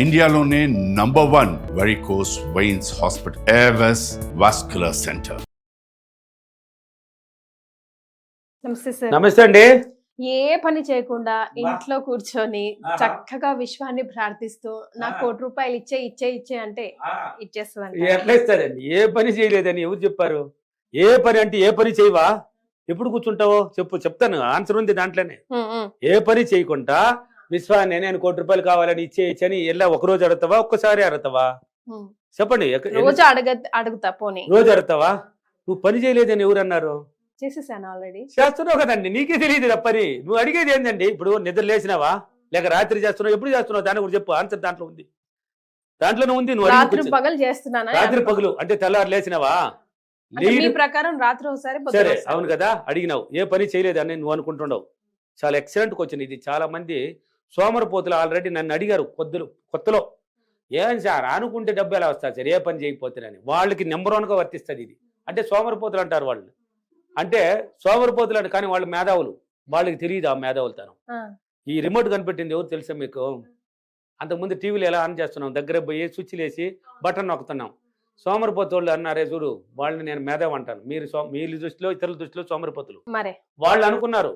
ఇండియాలోనే #1 varicose veins hospital Avis vascular centre. నమస్తే sir. నమస్తే అండి. ఏ పని చేయకుండా ఇంట్లో కూర్చొని చక్కగా విశ్వాన్ని ప్రార్థిస్తూ నాకు ₹1 ఇచ్చే అంటే ఇచ్చేస్తుంది. ఎట్లా ఇస్తారండి? ఏ పని చేయలేదని ఎవరు చెప్పారు? ఏ పని అంటే ఏ పని చేయవా? ఎప్పుడు కూర్చుంటావో చెప్తాను, ఆన్సర్ ఉంది దాంట్లోనే. ఏ పని చేయకుండా విశ్వాన్ని నేను ₹1 కావాలని ఇచ్చేయచ్చని ఎలా ఒకరోజు అడుగుతావా, ఒక్కసారి అడుగుతావా? చెప్పండి. రోజు అడుగుతా పోనీ రోజు అడుగుతావా? నువ్వు పని చేయలేదని ఎవరు అన్నారు? చేసేసాను ఆల్రెడీ. చేస్తున్నావు కదండి, నీకే తెలియదు పని. నువ్వు అడిగేది ఏంటండి? ఇప్పుడు నిద్ర లేచినావా లేక రాత్రి చేస్తున్నావు, ఎప్పుడు చేస్తున్నావు దాని కూడా చెప్పు. ఆన్సర్ దాంట్లో ఉంది, దాంట్లోనే ఉంది. నువ్వు రాత్రి పగలు చేస్తున్నానా? రాత్రి పగలు అంటే తెల్లారు లేచినావా? మీ ప్రకారం రాత్రి ఒకసారి సరే, అవును కదా, అడిగినావు. ఏ పని చేయలేదని నువ్వు అనుకుంటున్నావు. చాలా ఎక్సలెంట్ క్వశ్చన్ ఇది. చాలా మంది సోమరపోతులు ఆల్రెడీ నన్ను అడిగారు కొత్తలో, ఏం సార్ అనుకుంటే డబ్బు ఎలా వస్తుంది సార్ ఏ పని చేయకపోతేనని. వాళ్ళకి నెంబర్ 1గా వర్తిస్తుంది ఇది. అంటే సోమరపోతులు అంటారు వాళ్ళు. అంటే సోమరపోతులు అంటే, కానీ వాళ్ళు మేధావులు, వాళ్ళకి తెలియదు ఆ మేధావులతనం. ఈ రిమోట్ కనిపెట్టింది ఎవరు తెలుసా మీకు? అంతకుముందు టీవీలో ఎలా ఆన్ చేస్తున్నాం, దగ్గర పోయి స్విచ్లు వేసి బటన్ నొక్కుతున్నాం. సోమరపోతులు అన్నారే చూడు, వాళ్ళని నేను మేధావు అంటాను. మీ దృష్టిలో ఇతరుల దృష్టిలో సోమరపోతులు. వాళ్ళు అనుకున్నారు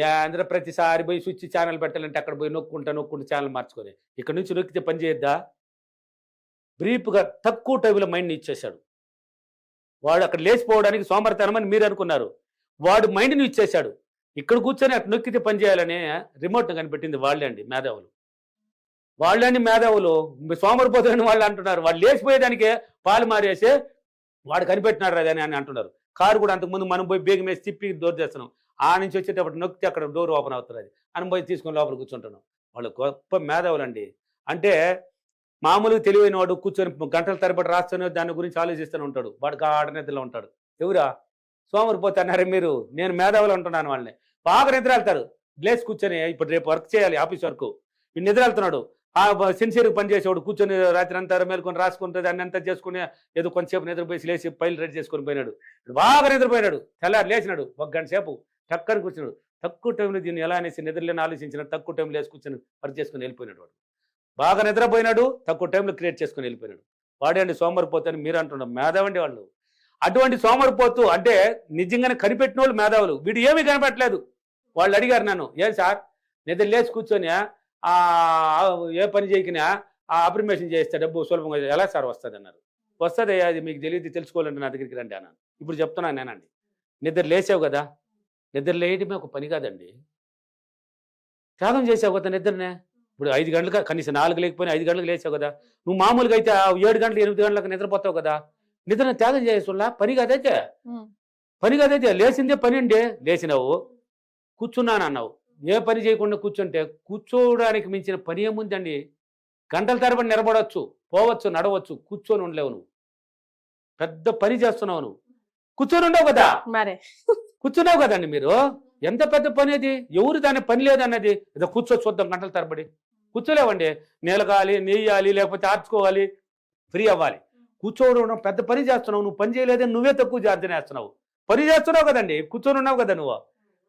ఏంద్ర ప్రతిసారి పోయి స్విచ్ ఛానల్ పెట్టాలంటే అక్కడ పోయి నొక్కుంటూ ఛానల్ మార్చుకొని, ఇక్కడ నుంచి నొక్కితే పని చేయొద్దా? బ్రీఫ్గా తక్కువ టైంలో మైండ్ని ఇచ్చేశాడు వాడు. అక్కడ లేచిపోవడానికి సోమరితనం అని మీరు అనుకున్నారు, వాడు మైండ్ని ఇచ్చేశాడు. ఇక్కడ కూర్చొని అక్కడ నొక్కితే పని చేయాలనే రిమోట్ని కనిపెట్టింది వాళ్ళే అండి మేధావులు. వాళ్ళని మేధావులు సోమరిపోతులని వాళ్ళు అంటున్నారు. వాళ్ళు లేచిపోయేదానికే పాలు మారేసే వాడు కనిపెట్టినాడు అదని అని అంటున్నారు. కారు కూడా అంతకుముందు మనం పోయి బేగం వేసి తిప్పి డోర్ చేస్తున్నాం, ఆ నుంచి వచ్చేటప్పుడు నొక్కితే అక్కడ డోర్ ఓపెన్ అవుతుంది. అది అని పోయి తీసుకొని లోపల కూర్చుంటున్నాం. వాళ్ళు గొప్ప మేధావులు అండి. అంటే మామూలుగా తెలివైన వాడు కూర్చొని గంటల తరబడి రాస్తూనే దాని గురించి ఆలోచిస్తూనే ఉంటాడు. వాడికి ఆడ నిద్రలో ఉంటాడు. ఎవరా సోమరిపోతే అన్నారే మీరు? నేను మేధావులు అంటున్నాను. వాళ్ళని బాగా నిద్ర వెళ్తారు. గ్లేస్ కూర్చొని ఇప్పుడు రేపు వర్క్ చేయాలి, ఆఫీస్ వర్క్, ఈ నిద్ర వెళ్తున్నాడు. ఆ సిన్సియర్గా పనిచేసేవాడు కూర్చొని రాత్రి అంతా మేలుకొని రాసుకుంటే దాన్ని అంతా చేసుకుని ఏదో కొంచెంసేపు నిద్రపోయి లేచి ఫైల్ రెడీ చేసుకొని పోయినాడు. బాగా నిద్రపోయినాడు. తెల్లారు లేచినాడు, 1 గంట సేపు చక్కని కూర్చున్నాడు. తక్కువ టైంలో దీన్ని ఎలా అనేసి నిద్రలేని ఆలోచించినాడు. తక్కువ టైంలో లేచి కూర్చొని వర్క్ చేసుకుని వెళ్ళిపోయినాడు. వాడు బాగా నిద్రపోయినాడు, తక్కువ టైంలో క్రియేట్ చేసుకుని వెళ్ళిపోయినాడు. వాడే అండి సోమరిపోతు అని మీరు అంటున్నారు. మేధావండి వాళ్ళు. అటువంటి సోమరిపోతు అంటే నిజంగానే కనిపెట్టిన వాళ్ళు మేధావులు. వీడు ఏమీ కనిపెట్టలేదు. వాళ్ళు అడిగారు నన్ను, ఏం సార్ నిద్ర లేచి కూర్చొని ఏ పని చేయకినా అప్రిమేషన్ చేస్తే డబ్బు సులభంగా ఎలా సార్ వస్తుంది అన్నారు. వస్తుంది, అది మీకు తెలియదు, తెలుసుకోవాలంటే నా దగ్గరికి రండి అన్నాను. ఇప్పుడు చెప్తున్నాను నేనండి, నిద్ర లేచావు కదా, నిద్ర లేయడమే ఒక పని కాదండి. త్యాగం చేసావు కదా నిద్రనే. ఇప్పుడు 5 గంటలకు కనీసం 4 లేకపోయినా 5 గంటలకు లేచావు కదా. నువ్వు మామూలుగా అయితే 7 గంటలు 8 గంటలకు నిద్రపోతావు కదా. నిద్రను త్యాగం చేయాల్లా పని కాదైతే. పని కాదైతే లేచిందే పని అండి. లేచినావు, కూర్చున్నాను అన్నావు. ఏ పని చేయకుండా కూర్చుంటే కూర్చోవడానికి మించిన పని ఏముందండి? గంటల తరబడి నిలబడవచ్చు, పోవచ్చు, నడవచ్చు, కూర్చొని ఉండలేవు. నువ్వు పెద్ద పని చేస్తున్నావు. నువ్వు కూర్చొని ఉండవు కదా, కూర్చున్నావు కదండి మీరు. ఎంత పెద్ద పని అది? ఎవరు దాని పని లేదన్నది. ఏదో చూద్దాం గంటల తరబడి కూర్చోలేవండి. నీలగాలి, నెయ్యాలి, లేకపోతే ఆర్చుకోవాలి, ఫ్రీ అవ్వాలి. కూర్చోవడం పెద్ద పని చేస్తున్నావు. నువ్వు పని చేయలేదని నువ్వే తక్కువ జార్జన వేస్తున్నావు. పని చేస్తున్నావు కదండి, కూర్చొని ఉన్నావు కదా. నువ్వు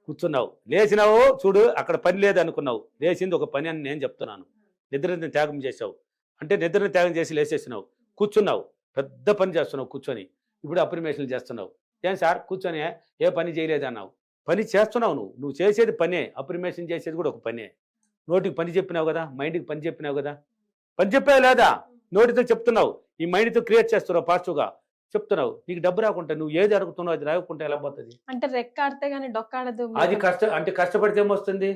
కూర్చున్నావు, లేచినావు, చూడు అక్కడ పని లేదు అనుకున్నావు. లేచింది ఒక పని అని నేను చెప్తున్నాను. నిద్రని త్యాగం చేసావు అంటే నిద్రని త్యాగం చేసి లేచేసినావు, కూర్చున్నావు, పెద్ద పని చేస్తున్నావు కూర్చొని. ఇప్పుడు అప్రిమేషన్లు చేస్తున్నావు. ఏం సార్ కూర్చొని ఏ పని చేయలేదు అన్నావు. పని చేస్తున్నావు. నువ్వు చేసేది పనే, అప్రిమేషన్ చేసేది కూడా ఒక పనే. నోటికి పని చెప్పినావు కదా, మైండ్కి పని చెప్పినావు కదా. పని చెప్పావు లేదా? నోటితో చెప్తున్నావు, ఈ మైండ్తో క్రియేట్ చేస్తున్నావు, పాజిటివ్గా చెప్తున్నావు. నీకు డబ్బు రాకుంటే నువ్వు ఏది అడుగుతున్నావు అది రాకుంటే ఎలా పోతుంది? అంటే రెక్కాడితే గానీ డొక్కాడదు. అది అంటే కష్టపడితే ఏమొస్తుంది?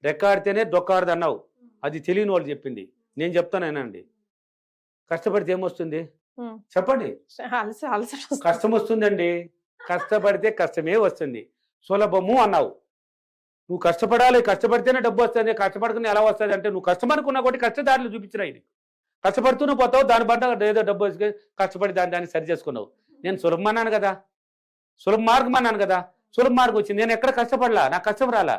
రెక్కాడితేనే డొక్కాడదు అన్నావు. అది తెలియని వాళ్ళు చెప్పింది. నేను చెప్తానేనండి, కష్టపడితే ఏమొస్తుంది చెప్పండి? కష్టం వస్తుందండి. కష్టపడితే కష్టమే వస్తుంది. సులభము అన్నావు. నువ్వు కష్టపడాలి, కష్టపడితేనే డబ్బు వస్తుంది. కష్టపడుకుని ఎలా వస్తుంది అంటే నువ్వు కష్టపడుకున్నా కూడా కష్టదారులు చూపించినాయి. కష్టపడుతూనే పోతావు, దాని పట్ల ఏదో డబ్బు వచ్చి కష్టపడి దాన్ని సరి చేసుకున్నావు. నేను సులభం అన్నాను కదా, సులభ మార్గం అన్నాను కదా. సులభ మార్గం వచ్చింది. నేను ఎక్కడ కష్టపడలా, నాకు కష్టం రాలా.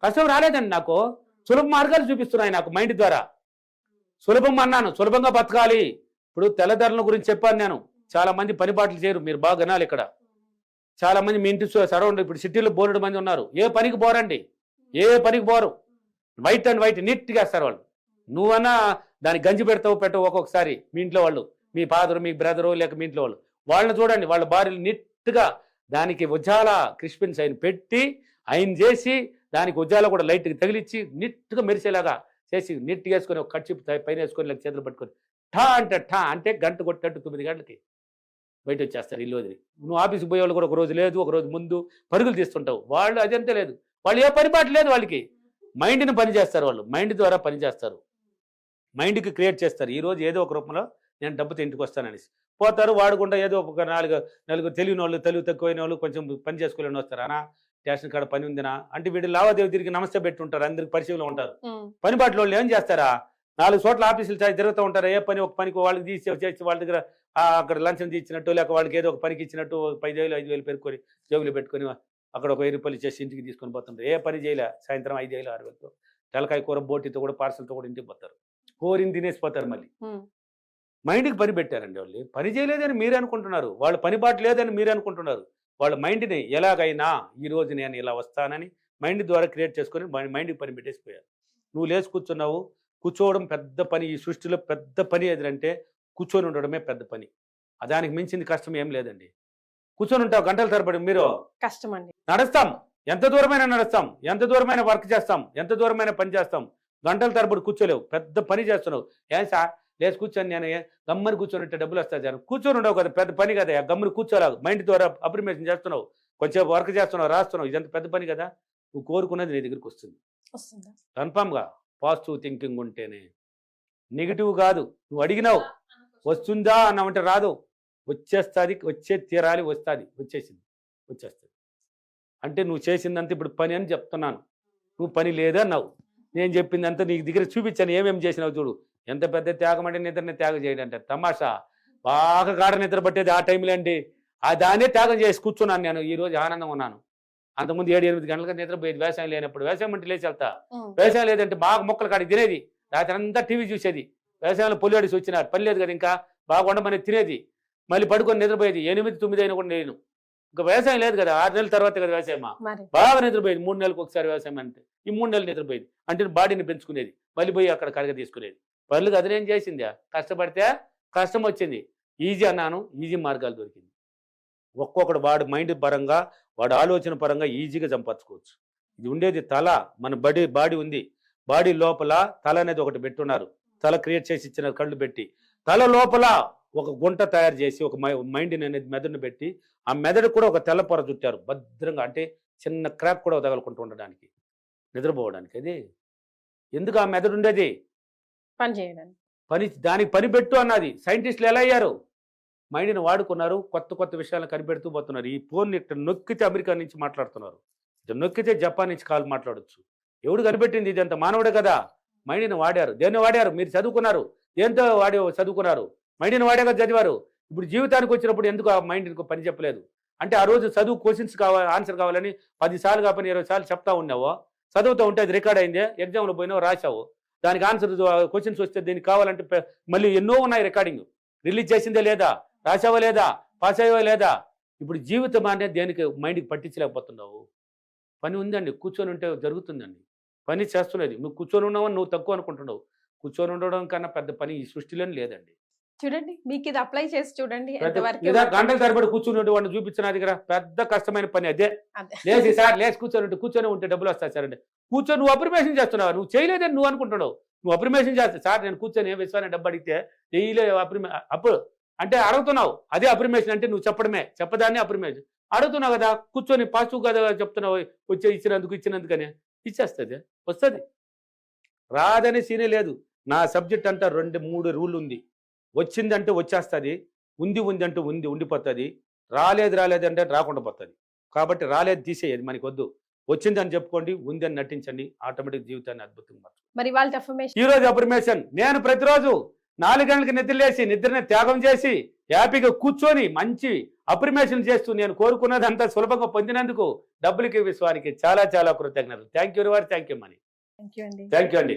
కష్టం రాలేదండి. నాకు సులభ మార్గాలు చూపిస్తున్నాయి నాకు మైండ్ ద్వారా. సులభం అన్నాను, సులభంగా బతకాలి. ఇప్పుడు తెల్లదొరల గురించి చెప్పాను నేను. చాలా మంది పని బాటలు చేయరు, మీరు బాగా వినాలి. ఇక్కడ చాలా మంది మీ ఇంటి సరౌండ్ ఇప్పుడు సిటీలో బోలెడు మంది ఉన్నారు. ఏ పనికి పోరండి, ఏ పనికి పోరు. వైట్ అండ్ వైట్ నీట్గా వేస్తారు వాళ్ళు. నువ్వన్నా దానికి గంజి పెట్టవు ఒక్కొక్కసారి మీ ఇంట్లో వాళ్ళు, మీ ఫాదరు, మీ బ్రదరు, లేక మీ ఇంట్లో వాళ్ళని చూడండి, వాళ్ళ భార్యలు నీట్గా దానికి ఉజ్జాల క్రిస్పిన్స్ ఆయన పెట్టి ఆయన చేసి దానికి ఉజ్జాల కూడా లైట్గా తగిలిచ్చి నీట్గా మెరిసేలాగా చేసి నీట్గా వేసుకొని ఒక కట్చి పైన వేసుకొని లేక చేతులు పట్టుకొని ఠా అంటే గంట కొట్టినట్టు 9 గంటలకి బయట వచ్చేస్తారు ఇల్లు వదిలి. నువ్వు ఆఫీస్కి పోయేవాళ్ళు కూడా ఒక రోజు లేదు, ఒక రోజు ముందు పరుగులు తీస్తుంటావు. వాళ్ళు అదంతా లేదు, వాళ్ళు ఏ పరిపాటు లేదు వాళ్ళకి. మైండ్ని పని చేస్తారు, వాళ్ళు మైండ్ ద్వారా పని చేస్తారు, మైండ్కి క్రియేట్ చేస్తారు. ఈరోజు ఏదో ఒక రూపంలో నేను డబ్బుతో ఇంటికి వస్తాననేసి పోతారు, వాడకుండా ఏదో ఒక నలుగురు తెలియని వాళ్ళు, తెలివి తక్కువైన వాళ్ళు, కొంచెం పని చేసుకోలేని వస్తారు. అనా స్టేషన్ కాడ పని ఉందినా అంటే వీడు లావాదేవీ తిరిగి నమస్తే పెట్టుంటారు, అందరికి పరిచయంలో ఉంటారు. పని బాటలో వాళ్ళు ఏం చేస్తారా, 4 చోట్ల ఆఫీసులు తిరుగుతూ ఉంటారు. ఏ పని ఒక పనికి వాళ్ళకి చేసి వాళ్ళ దగ్గర అక్కడ లంచం ఇచ్చినట్టు, లేక వాళ్ళకి ఏదో ఒక పనికి ఇచ్చినట్టు 10,000 5,000 పెరుకొని జేబులు పెట్టుకొని అక్కడ ఒక 1000 రూపాయలు చేసి ఇంటికి తీసుకొని పోతుంటారు. ఏ పని చేయలే, సాయంత్రం 5,000 6,000తో తెలకాయ కూర బోటితో కూడా పార్సల్తో కూడా ఇంటికి పోతారు, కోరిని తినేసిపోతారు. మళ్ళీ మైండ్కి పని పెట్టారండి వాళ్ళు. పని చేయలేదని మీరే అనుకుంటున్నారు, వాళ్ళు పని బాట లేదని మీరే అనుకుంటున్నారు. వాళ్ళ మైండ్ని ఎలాగైనా ఈరోజు నేను ఇలా వస్తానని మైండ్ ద్వారా క్రియేట్ చేసుకొని మైండ్కి పని పెట్టేసిపోయారు. నువ్వు లేచి కూర్చున్నావు, కూర్చోవడం పెద్ద పని. ఈ సృష్టిలో పెద్ద పని ఏదంటే కూర్చొని ఉండడమే పెద్ద పని. దానికి మించింది కష్టం ఏం లేదండి. కూర్చొని ఉంటావు గంటల తరబడి, మీరు కష్టం అండి. నడుస్తాం, ఎంత దూరమైనా నడుస్తాం, ఎంత దూరమైన వర్క్ చేస్తాం, ఎంత దూరమైన పని చేస్తాం. గంటల తరబడి కూర్చోలేవు, పెద్ద పని చేస్తున్నావు. ఏం సార్ లేచి కూర్చొని నేను గమ్మని కూర్చొని డబ్బులు వస్తాయి సార్, కూర్చొని ఉండవు కదా, పెద్ద పని కదా. గమ్మని కూర్చోలేవు, మైండ్ ద్వారా అప్రిమేషన్ చేస్తున్నావు, కొంచెం వర్క్ చేస్తున్నావు, రాస్తున్నావు, ఇదంతా పెద్ద పని కదా. నువ్వు కోరుకున్నది నీ దగ్గరికి వస్తుంది కన్ఫామ్గా. పాజిటివ్ థింకింగ్ ఉంటేనే, నెగిటివ్ కాదు. నువ్వు అడిగినావు వస్తుందా అన్నామంటే రాదు, వచ్చేస్తుంది, వచ్చే తీరాలి, వస్తుంది, వచ్చేస్తుంది. అంటే నువ్వు చేసిందంతా ఇప్పుడు పని అని చెప్తున్నాను, నువ్వు పని లేదన్నావు. నేను చెప్పిందంతా నీకు దగ్గర చూపించాను, ఏమేమి చేసినావు చూడు. ఎంత పెద్ద త్యాగం అంటే నిద్రని త్యాగం చేయడం అంటే తమాషా. బాగా గాఢ నిద్ర పట్టేది ఆ టైంలో అండి, దాన్నే త్యాగం చేసి కూర్చున్నాను నేను. ఈ రోజు ఆనందంగా ఉన్నాను. అంతకుముందు 7-8 గంటలకు నిద్రపోయేది వ్యవసాయం లేనప్పుడు. వ్యవసాయం అంటే లేచి వెళ్తా, వ్యవసాయం లేదంటే బాగా మొక్కలు కాడికి తినేది, రాత్రి అంతా టీవీ చూసేది. వ్యవసాయంలో పొల్లాడిసి వచ్చినారు, పని లేదు కదా ఇంకా, బాగా వండమని తినేది, మళ్ళీ పడుకొని నిద్రపోయేది. 8-9 అయినా కూడా నేను ఇంకా వ్యవసాయం లేదు కదా, 6 నెలల తర్వాత కదా వ్యవసాయమా. బాగా నిద్రపోయేది, 3 నెలలకు ఒకసారి వ్యవసాయం అంటే. ఈ 3 నెలలు నిద్రపోయేది అంటే బాడీని పెంచుకునేది, మళ్ళీ పోయి అక్కడ కరగ తీసుకునేది. పనులు అదనేం చేసిందా, కష్టపడితే కష్టం వచ్చింది. ఈజీ అన్నాను, ఈజీ మార్గాలు దొరికింది. ఒక్కొక్కడు వాడు మైండ్ పరంగా, వాడు ఆలోచన పరంగా ఈజీగా సంపాదించుకోవచ్చు. ఇది ఉండేది తల, మన బాడీ ఉంది, బాడీ లోపల తల అనేది ఒకటి పెట్టున్నారు. తల క్రియేట్ చేసి ఇచ్చిన కళ్ళు పెట్టి, తల లోపల ఒక గుంట తయారు చేసి ఒక మైండ్ అనేది మెదడుని పెట్టి, ఆ మెదడు కూడా ఒక తెల్ల పొర చుట్టారు భద్రంగా. అంటే చిన్న క్రాక్ కూడా తగలకుండా ఉండడానికి, నిద్రపోవడానికి. అది ఎందుకు ఆ మెదడు ఉండేది, పని చేయడానికి. దానికి పని పెట్టు అన్నది. సైంటిస్టులు ఎలా అయ్యారు, మైండ్ని వాడుకున్నారు, కొత్త విషయాలను కనిపెడుతూ పోతున్నారు. ఈ ఫోన్ ఇక్కడ నొక్కితే అమెరికా నుంచి మాట్లాడుతున్నారు, ఇటు నొక్కితే జపాన్ నుంచి కాల్ మాట్లాడచ్చు. ఎవడు కనిపెట్టింది ఇదంతా, మానవుడే కదా. మైండ్ని వాడారు. దేన్ని వాడారు, మీరు చదువుకున్నారు, దేంతో చదువుకున్నారు, మైండ్ని వాడాక చదివారు. ఇప్పుడు జీవితానికి వచ్చినప్పుడు ఎందుకు ఆ మైండ్కి పని చెప్పలేదు అంటే, ఆ రోజు చదువు క్వశ్చన్స్ ఆన్సర్ కావాలని 10 సార్లు కాకపోయినా 20 సార్లు చెప్తా ఉన్నావో, చదువుతూ ఉంటే అది రికార్డ్ అయిందే, ఎగ్జామ్లో పోయినావు రాసావు, దానికి ఆన్సర్ క్వశ్చన్స్ వస్తే దీనికి కావాలంటే మళ్ళీ ఎన్నో ఉన్నాయి రికార్డింగ్, రిలీజ్ చేసిందే లేదా, రాసావా లేదా, పాస్ అయ్యావా లేదా. ఇప్పుడు జీవితం అనేది దేనికి మైండ్కి పట్టించలేకపోతున్నావు. పని ఉందండి, కూర్చొని ఉంటే జరుగుతుందండి, పని చేస్తున్నది. నువ్వు కూర్చొని ఉన్నావని నువ్వు తక్కువ అనుకుంటున్నావు. కూర్చొని ఉండడం కన్నా పెద్ద పని ఈ సృష్టిలోనే లేదండి. చూడండి, మీకు ఇది అప్లై చేసి చూడండి. గంటల తరబడి కూర్చుని వాడిని చూపించిన దగ్గర పెద్ద కష్టమైన పని అదే. లేచి సార్ లేచి కూర్చొని ఉంటే డబ్బులు వస్తాయి సార్ అంటే, కూర్చొని నువ్వు అప్రిమేషన్ చేస్తున్నావు, నువ్వు చేయలేదని నువ్వు అనుకుంటున్నావు. నువ్వు అప్రిమేషన్ చేస్తా సార్ నేను కూర్చొని విశ్వాన్ని డబ్బు అడిగితే చేయలే అప్పుడు అంటే అడుగుతున్నావు. అదే అప్రిమేషన్ అంటే నువ్వు చెప్పదాన్ని అప్రిమేషన్ అడుగుతున్నావు కదా, కూర్చొని పాజిటివ్ కదా చెప్తున్నావు, ఇచ్చినందుకని ఇచ్చేస్తుంది, వస్తుంది. రాదని సీనే లేదు. నా సబ్జెక్ట్ అంతా 2-3 రూల్ ఉంది. వచ్చిందంటే వచ్చేస్తుంది, ఉంది అంటే ఉండిపోతుంది, రాలేదు అంటే రాకుండా పోతుంది. కాబట్టి రాలేదు తీసేది మనకి వద్దు, వచ్చిందని చెప్పుకోండి, ఉంది అని నటించండి, ఆటోమేటిక్ జీవితాన్ని అద్భుతంగా. మరి వాళ్ళ అఫర్మేషన్, ఈ రోజు అఫర్మేషన్, నేను ప్రతిరోజు 4 గంటలకు నిద్రలేసి నిద్రని త్యాగం చేసి హ్యాపీగా కూర్చొని మంచి అఫర్మేషన్ చేస్తూ నేను కోరుకున్నది అంతా సులభంగా పొందినందుకు డబ్బులకి విశ్వానికి చాలా చాలా కృతజ్ఞతలు. Thank you very much. Thank you money. Thank you అండి. థ్యాంక్ యూ అండి.